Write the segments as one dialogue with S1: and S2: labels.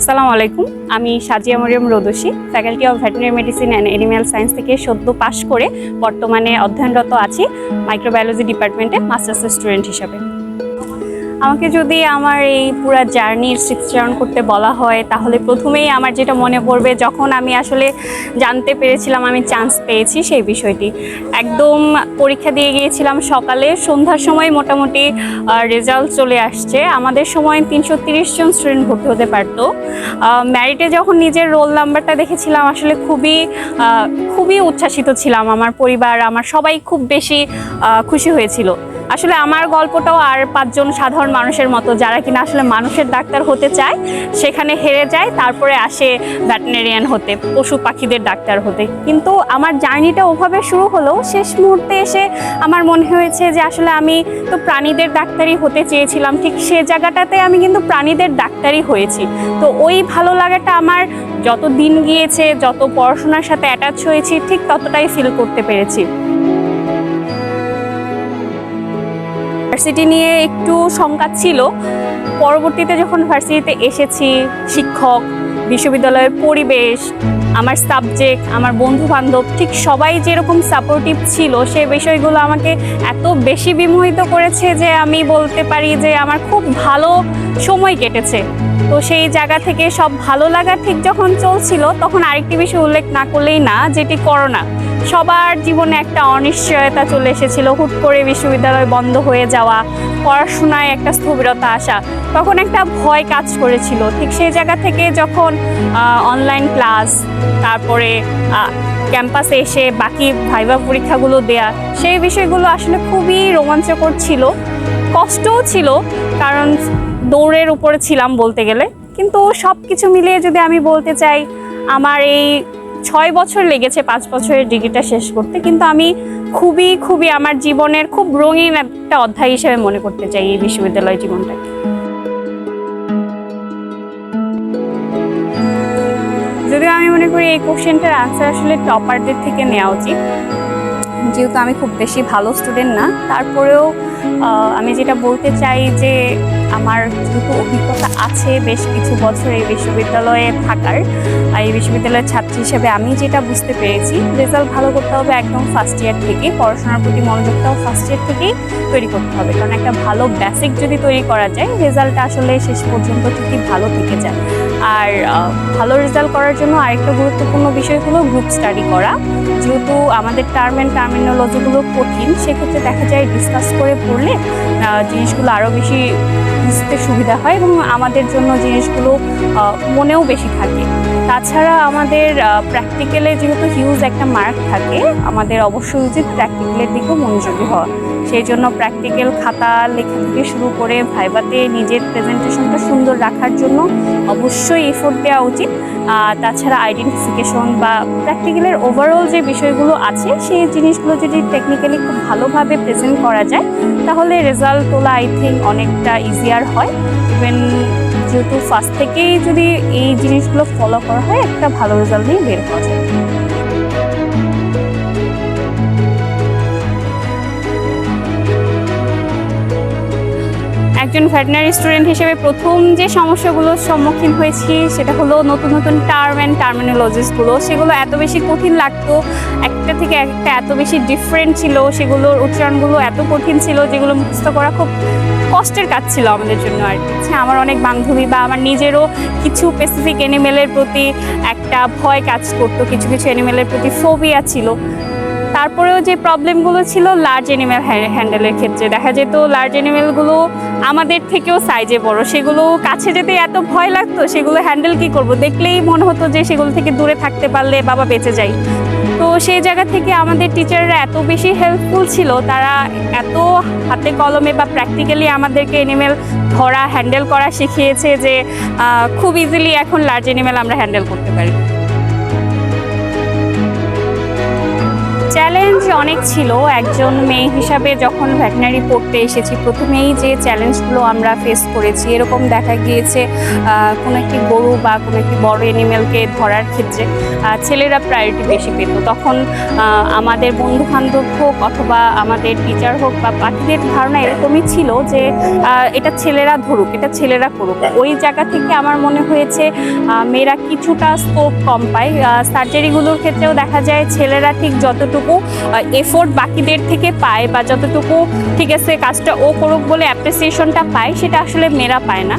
S1: আসসালামু আলাইকুম, আমি Sajia Mariam Rodoshi, faculty of veterinary medicine and animal science থেকে সদ্য পাশ করে বর্তমানে অধ্যয়নরত আছি মাইক্রোবায়োলজি ডিপার্টমেন্টে মাস্টার্সের স্টুডেন্ট হিসাবে। আমাকে যদি আমার এই পুরো জার্নির স্মৃতিচারণ করতে বলা হয় তাহলে প্রথমেই আমার যেটা মনে পড়বে যখন আমি আসলে জানতে পেরেছিলাম আমি চান্স পেয়েছি সেই বিষয়টি। একদম পরীক্ষা দিয়ে গিয়েছিলাম সকালে, সন্ধ্যার সময় মোটামুটি রেজাল্ট চলে আসছে। আমাদের সময় 330 জন স্টুডেন্ট ভর্তি হতে পারতো। ম্যারিটে যখন নিজের রোল নাম্বারটা দেখেছিলাম আসলে খুবই উচ্ছ্বাসিত ছিলাম। আমার পরিবার, আমার সবাই খুব বেশি খুশি হয়েছিল। আসলে আমার গল্পটাও আর 5 জন সাধারণ মানুষের মতো যারা কিনা আসলে মানুষের ডাক্তার হতে চায়, সেখানে হেরে যায়, তারপরে আসে ভেটেরিনারিয়ান হতে, পশু পাখিদের ডাক্তার হতে। কিন্তু আমার জার্নিটা ওভাবে শুরু হলেও শেষ মুহূর্তে এসে আমার মনে হয়েছে যে আসলে আমি তো প্রাণীদের ডাক্তারই হতে চেয়েছিলাম, ঠিক সে জায়গাটাতে আমি কিন্তু প্রাণীদের ডাক্তারই হয়েছি। তো ওই ভালো লাগাটা আমার যত দিন গিয়েছে, যত পড়াশোনার সাথে অ্যাটাচ হয়েছি, ঠিক ততটাই ফিল করতে পেরেছি। ভার্সিটি নিয়ে একটু শঙ্কা ছিল, পরবর্তীতে যখন ভার্সিটিতে এসেছি, শিক্ষক, বিশ্ববিদ্যালয়ের পরিবেশ, আমার সাবজেক্ট, আমার বন্ধু বান্ধব, ঠিক সবাই যেরকম সাপোর্টিভ ছিল, সে বিষয়গুলো আমাকে এত বেশি বিমোহিত করেছে যে আমি বলতে পারি যে আমার খুব ভালো সময় কেটেছে। তো সেই জায়গা থেকে সব ভালো লাগা ঠিক যখন চলছিল, তখন আরেকটি বিষয় উল্লেখ না করলেই না, যেটি করোনা। সবার জীবনে একটা অনিশ্চয়তা চলে এসেছিল, হুট করে বিশ্ববিদ্যালয় বন্ধ হয়ে যাওয়া, পড়াশোনায় একটা স্থবিরতা আসা, তখন একটা ভয় কাজ করেছিল। ঠিক সেই জায়গা থেকে যখন অনলাইন ক্লাস, তারপরে ক্যাম্পাসে এসে বাকি ভাইভা পরীক্ষাগুলো দেয়া, সেই বিষয়গুলো আসলে খুবই রোমাঞ্চকর ছিল, কষ্টও ছিল, কারণ দৌড়ের উপরে ছিলাম বলতে গেলে। কিন্তু সব কিছু মিলিয়ে যদি আমি বলতে চাই, আমার এই 6 বছর লেগেছে 5 বছরের ডিগ্রিটা শেষ করতে, কিন্তু আমি খুবই আমার জীবনের খুব রঙিন একটা অধ্যায় হিসেবে মনে করতে চাই এই বিশ্ববিদ্যালয় জীবনটাকে। যদিও আমি মনে করি এই কোশ্চেনটার আনসার আসলে টপারদের থেকে নেওয়া উচিত, যেহেতু আমি খুব বেশি ভালো স্টুডেন্ট না। তারপরেও আমি যেটা বলতে চাই যে আমার যেহেতু অভিজ্ঞতা আছে বেশ কিছু বছর এই বিশ্ববিদ্যালয়ে থাকার, এই বিশ্ববিদ্যালয়ের ছাত্রী হিসেবে আমি যেটা বুঝতে পেরেছি, রেজাল্ট ভালো করতে হবে একদম ফার্স্ট ইয়ার থেকেই, পড়াশোনার প্রতি মনোযোগটাও ফার্স্ট ইয়ার থেকেই তৈরি করতে হবে। কারণ একটা ভালো বেসিক যদি তৈরি করা যায়, রেজাল্টটা আসলে শেষ পর্যন্ত ঠিকই ভালো থেকে যায়। আর ভালো রেজাল্ট করার জন্য আরেকটা গুরুত্বপূর্ণ বিষয় হলো গ্রুপ স্টাডি করা। যেহেতু আমাদের টার্ম অ্যান্ড টার্মিনোলজিগুলো কঠিন, সেক্ষেত্রে দেখা যায় ডিসকাস করে পড়লে জিনিসগুলো আরও বেশি বুঝতে সুবিধা হয় এবং আমাদের জন্য জিনিসগুলো মনেও বেশি থাকে। তাছাড়া আমাদের প্র্যাকটিক্যালে যেহেতু হিউজ একটা মার্ক থাকে, আমাদের অবশ্যই উচিত প্র্যাকটিক্যালের দিকেও মনোযোগী হওয়া। সেই জন্য প্র্যাকটিক্যাল খাতা লেখা থেকে শুরু করে ভাইভাতে নিজের প্রেজেন্টেশনটা সুন্দর রাখার জন্য অবশ্যই এফোর্ট দেওয়া উচিত। তাছাড়া আইডেন্টিফিকেশন বা প্র্যাকটিক্যালের ওভারঅল যে বিষয়গুলো আছে, সেই জিনিসগুলো যদি টেকনিক্যালি খুব ভালোভাবে প্রেজেন্ট করা যায়, তাহলে রেজাল্ট তোলা আই থিঙ্ক অনেকটা ইজিয়ার হয়। ইভেন যেহেতু ফার্স্ট থেকেই যদি এই জিনিসগুলো ফলো করা হয়, একটা ভালো রেজাল্ট নিয়ে বের হওয়া যায়। একজন ভেটেরিনারি স্টুডেন্ট হিসেবে প্রথম যে সমস্যাগুলোর সম্মুখীন হয়েছি সেটা হলো নতুন টার্ম অ্যান্ড টার্মিনোলজিসগুলো। সেগুলো এত বেশি কঠিন লাগতো, একটা থেকে একটা এত বেশি ডিফারেন্ট ছিল, সেগুলোর উচ্চারণগুলো এত কঠিন ছিল, যেগুলো মুখস্থ করা খুব কষ্টের কাজ ছিল আমাদের জন্য। আর আমার অনেক বান্ধবী বা আমার নিজেরও কিছু স্পেসিফিক অ্যানিমেলের প্রতি একটা ভয় কাজ করতো, কিছু অ্যানিমেলের প্রতি ফোবিয়া ছিল। তারপরেও যে প্রবলেমগুলো ছিল লার্জ অ্যানিমেল হ্যান্ডেলের ক্ষেত্রে, দেখা যেত লার্জ অ্যানিমেলগুলো আমাদের থেকেও সাইজে বড়, সেগুলো কাছে যেতে এত ভয় লাগতো, সেগুলো হ্যান্ডেল কি করব, দেখলেই মনে হতো যে সেগুলো থেকে দূরে থাকতে পারলে বাবা বেঁচে যাই। তো সেই জায়গা থেকে আমাদের টিচাররা এত বেশি হেল্পফুল ছিল, তারা এত হাতে কলমে বা প্র্যাকটিক্যালি আমাদেরকে অ্যানিমেল ধরা, হ্যান্ডেল করা শিখিয়েছে যে খুব ইজিলি এখন লার্জ অ্যানিমেল আমরা হ্যান্ডেল করতে পারি। চ্যালেঞ্জ অনেক ছিল। একজন মেয়ে হিসাবে যখন ভেটেরিনারি পড়তে এসেছি, প্রথমেই যে চ্যালেঞ্জগুলো আমরা ফেস করেছি, এরকম দেখা গিয়েছে কোনো একটি গরু বা কোনো একটি বড় অ্যানিমেলকে ধরার ক্ষেত্রে ছেলেরা প্রায়োরিটি বেশি পেত। তখন আমাদের বন্ধু বান্ধব হোক অথবা আমাদের টিচার হোক বা বাকিদের ধারণা এরকমই ছিল যে এটা ছেলেরা ধরুক, এটা ছেলেরা করুক। ওই জায়গা থেকে আমার মনে হয়েছে মেয়েরা কিছুটা স্কোপ কম পায়। সার্জারিগুলোর ক্ষেত্রেও দেখা যায় ছেলেরা ঠিক যতটুকু এফোর্ট বাকিদের থেকে পায় বা যতটুকু ঠিক আছে কাজটা ও করুক বলে অ্যাপ্রিসিয়েশনটা পায়, সেটা আসলে মেয়েরা পায় না।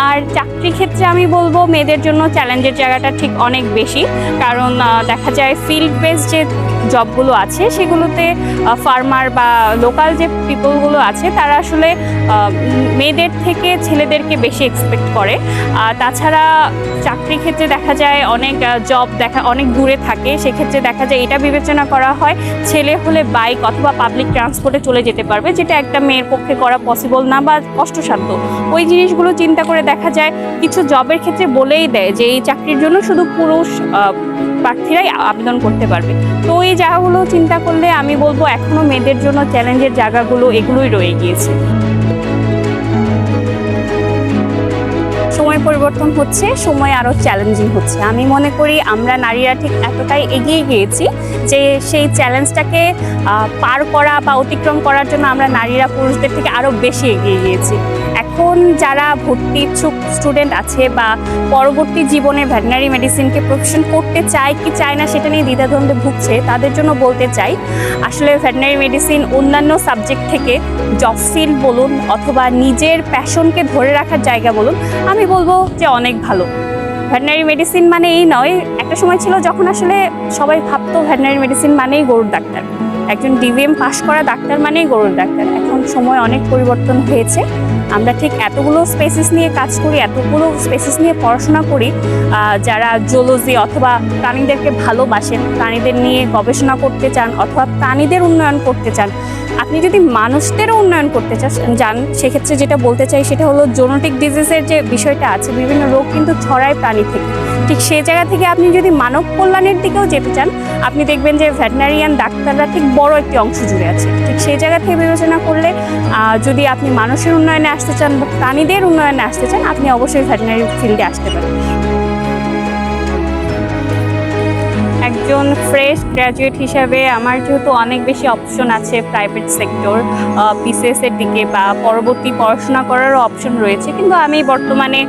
S1: আর চাকরির ক্ষেত্রে আমি বলবো মেয়েদের জন্য চ্যালেঞ্জের জায়গাটা ঠিক অনেক বেশি, কারণ দেখা যায় ফিল্ড বেস যে জবগুলো আছে সেগুলোতে ফার্মার বা লোকাল যে পিপলগুলো আছে তারা আসলে মেয়েদের থেকে ছেলেদেরকে বেশি এক্সপেক্ট করে। তাছাড়া চাকরির ক্ষেত্রে দেখা যায় অনেক জব অনেক দূরে থাকে, সেক্ষেত্রে দেখা যায় এটা বিবেচনা করা হয় ছেলে হলে বাইক অথবা পাবলিক ট্রান্সপোর্টে চলে যেতে পারবে, যেটা একটা মেয়ের পক্ষে করা পসিবল না বা কষ্টসাধ্য। ওই জিনিসগুলো চিন্তা করে দেখা যায় কিছু জবের ক্ষেত্রে বলেই দেয় যে এই চাকরির জন্য শুধু পুরুষ প্রার্থীরাই আবেদন করতে পারবে। তো এই জায়গাগুলো চিন্তা করলে আমি বলবো এখনো মেয়েদের জন্য চ্যালেঞ্জের জায়গাগুলো এগুলোই রয়ে গিয়েছে। সময় পরিবর্তন হচ্ছে, সময় আরও চ্যালেঞ্জিং হচ্ছে। আমি মনে করি আমরা নারীরা ঠিক এতটাই এগিয়ে গিয়েছি যে সেই চ্যালেঞ্জটাকে পার করা বা অতিক্রম করার জন্য আমরা নারীরা পুরুষদের থেকে আরও বেশি এগিয়ে গিয়েছি। এখন যারা ভর্তি ইচ্ছুক স্টুডেন্ট আছে বা পরবর্তী জীবনে ভেটেরিনারি মেডিসিনকে প্রফেশন করতে চায় কি চায় না সেটা নিয়ে দ্বিধাদ্বন্দ্বে ভুগছে, তাদের জন্য বলতে চাই আসলে ভেটেরিনারি মেডিসিন অন্যান্য সাবজেক্ট থেকে জব ফিল্ড বলুন অথবা নিজের প্যাশনকে ধরে রাখার জায়গা বলুন, আমি বলবো যে অনেক ভালো। ভেটেরিনারি মেডিসিন মানে এই নয়, একটা সময় ছিল যখন আসলে সবাই ভাবতো ভেটেরিনারি মেডিসিন মানেই গরুর ডাক্তার, একজন ডিভিএম পাস করা ডাক্তার মানেই গরুর ডাক্তার। এখন সময় অনেক পরিবর্তন হয়েছে, আমরা ঠিক এতগুলো স্পেসিস নিয়ে কাজ করি, এতগুলো স্পেসিস নিয়ে পড়াশোনা করি। যারা জুলজি অথবা প্রাণীদেরকে ভালোবাসেন, প্রাণীদের নিয়ে গবেষণা করতে চান অথবা প্রাণীদের উন্নয়ন করতে চান, আপনি যদি মানুষদেরও উন্নয়ন করতে চান সেক্ষেত্রে যেটা বলতে চাই সেটা হলো জেনেটিক ডিজিজের যে বিষয়টা আছে, বিভিন্ন রোগ কিন্তু ছড়ায় প্রাণী থেকে। ঠিক সেই জায়গা থেকে আপনি যদি মানব কল্যাণের দিকেও যেতে চান, আপনি দেখবেন যে ভেটেরিনারিয়ান ডাক্তাররা ঠিক বড় একটি অংশ জুড়ে আছে। ঠিক সেই জায়গা থেকে বিবেচনা করলে যদি আপনি মানুষের উন্নয়নে আসতে চান বা প্রাণীদের উন্নয়নে আসতে চান, আপনি অবশ্যই ভেটেরিনারি ফিল্ডে আসতে পারেন। একজন ফ্রেশ গ্র্যাজুয়েট হিসাবে আমার যেহেতু অনেক বেশি অপশন আছে প্রাইভেট সেক্টর, বিসিএসের দিকে বা পরবর্তী পড়াশোনা করারও অপশন রয়েছে, কিন্তু আমি বর্তমানে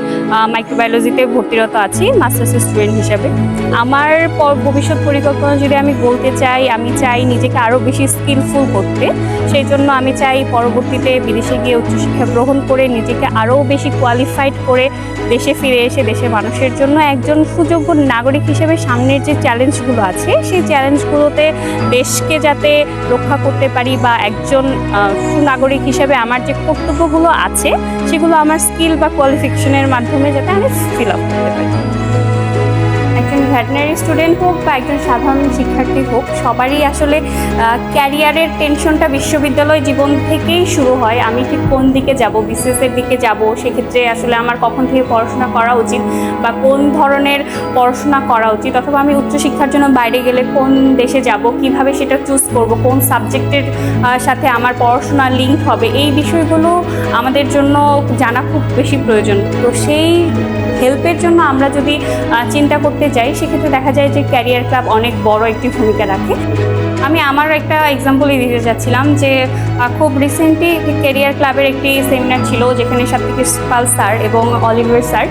S1: মাইক্রোবায়োলজিতে ভর্তিরত আছি মাস্টার্সের স্টুডেন্ট হিসাবে। আমার ভবিষ্যৎ পরিকল্পনা যদি আমি বলতে চাই, আমি চাই নিজেকে আরও বেশি স্কিলফুল করতে। সেই জন্য আমি চাই পরবর্তীতে বিদেশে গিয়ে উচ্চশিক্ষা গ্রহণ করে নিজেকে আরও বেশি কোয়ালিফাইড করে দেশে ফিরে এসে দেশের মানুষের জন্য একজন সুযোগ্য নাগরিক হিসেবে সামনের যে চ্যালেঞ্জগুলো আছে সেই চ্যালেঞ্জগুলোতে দেশকে যাতে রক্ষা করতে পারি বা একজন সুনাগরিক হিসেবে আমার যে কর্তব্যগুলো আছে সেগুলো আমার স্কিল বা কোয়ালিফিকেশনের মাধ্যমে যাতে আমি ফিল আপ করতে পারি। একজন ভেটেরিনারি স্টুডেন্ট হোক বা একজন সাধারণ শিক্ষার্থী হোক, সবারই আসলে ক্যারিয়ারের টেনশনটা বিশ্ববিদ্যালয় জীবন থেকেই শুরু হয়। আমি ঠিক কোন দিকে যাব, বিসিএসের দিকে যাব, সেক্ষেত্রে আসলে আমার কখন থেকে পড়াশোনা করা উচিত বা কোন ধরনের পড়াশোনা করা উচিত, অথবা আমি উচ্চশিক্ষার জন্য বাইরে গেলে কোন দেশে যাব, কিভাবে সেটা চুজ করব, কোন সাবজেক্টের সাথে আমার পড়াশোনা লিঙ্ক হবে, এই বিষয়গুলো আমাদের জন্য জানা খুব বেশি প্রয়োজন। তো সেই হেল্পের জন্য আমরা যদি চিন্তা করতে যাই, সেক্ষেত্রে দেখা যায় যে ক্যারিয়ার ক্লাব অনেক বড় একটি ভূমিকা রাখে। আমি আমার একটা এক্সাম্পলই দিতে চাচ্ছিলাম যে খুব রিসেন্টলি ক্যারিয়ার ক্লাবের একটি সেমিনার ছিল যেখানে সাত্বিক পাল স্যার এবং Oliver sir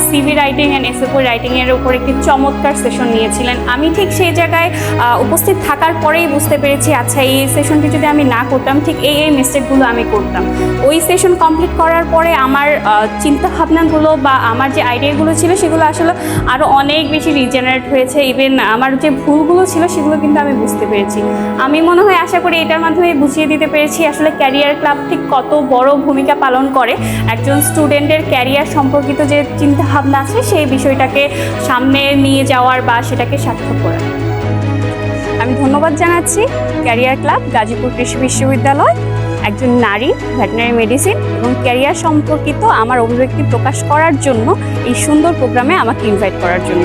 S1: CV writing and SFO রাইটিংয়ের উপর একটি চমৎকার সেশন নিয়েছিলেন। আমি ঠিক সেই জায়গায় উপস্থিত থাকার পরেই বুঝতে পেরেছি আচ্ছা এই সেশনটি যদি আমি না করতাম ঠিক এই মিস্টেকগুলো আমি করতাম। ওই সেশন কমপ্লিট করার পরে আমার চিন্তাভাবনাগুলো বা আমার যে আইডিয়াগুলো ছিল সেগুলো আসলে আরও অনেক বেশি রিজেনারেট হয়েছে। ইভেন আমার যে ভুলগুলো ছিল সেগুলো কিন্তু আমি বুঝতে পেরেছি। আমি মনে হয় আশা করি এটার মাধ্যমে বুঝিয়ে দিতে পেরেছি আসলে ক্যারিয়ার ক্লাব ঠিক কত বড় ভূমিকা পালন করে একজন স্টুডেন্টের ক্যারিয়ার সম্পর্কিত যে চিন্তাভাবনা আছে সেই বিষয়টাকে সামনে নিয়ে যাওয়ার বা সেটাকে সার্থক করার। আমি ধন্যবাদ জানাচ্ছি ক্যারিয়ার ক্লাব, গাজীপুর কৃষি বিশ্ববিদ্যালয়, একজন নারী, ভেটেরিনারি মেডিসিন এবং ক্যারিয়ার সম্পর্কিত আমার অভিব্যক্তি প্রকাশ করার জন্য এই সুন্দর প্রোগ্রামে আমাকে ইনভাইট করার জন্য।